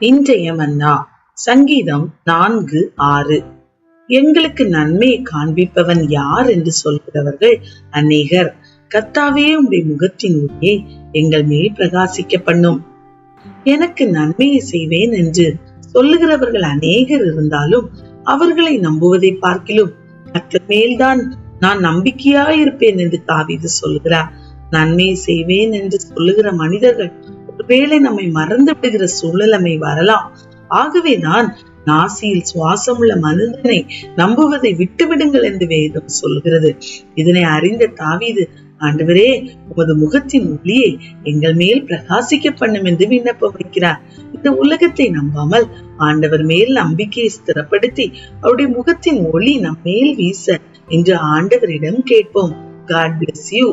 இன்றைய மன்னா சங்கீதம் 4:6. எங்களுக்கு நன்மையை காண்பிப்பவன் யார் என்று சொல்கிறவர்கள் அநேகர். கர்த்தாவே, உம்முடைய முகத்தின் ஒளியை எங்கள் மேல் பிரகாசிக்க பண்ணும். எனக்கு நன்மையை செய்வேன் என்று சொல்லுகிறவர்கள் அநேகர் இருந்தாலும் அவர்களை நம்புவதை பார்க்கிலும் கர்த்தர் மேல்தான் நான் நம்பிக்கையாயிருப்பேன் என்று தாவீது சொல்கிறார். நன்மையை செய்வேன் என்று சொல்லுகிற மனிதர்கள் ஒருவேளை நம்மை மறந்து விடுகிற சூழலமை வரலாம். ஆகவேதான் நாசியில் சுவாசமுள்ள மனிதனை நம்புவதை விட்டுவிடுங்கள் என்று வேதம் சொல்கிறது. இதனை அறிந்த தாவீது, ஆண்டவரே, உமது முகத்தின் ஒளியை எங்கள் மேல் பிரகாசிக்க பண்ணும் என்று விண்ணப்பம் வைக்கிறார். இந்த உலகத்தை நம்பாமல் ஆண்டவர் மேல் நம்பிக்கையை ஸ்திரப்படுத்தி அவருடைய முகத்தின் ஒளி நம் மேல் வீச என்று ஆண்டவரிடம் கேட்போம். God bless you.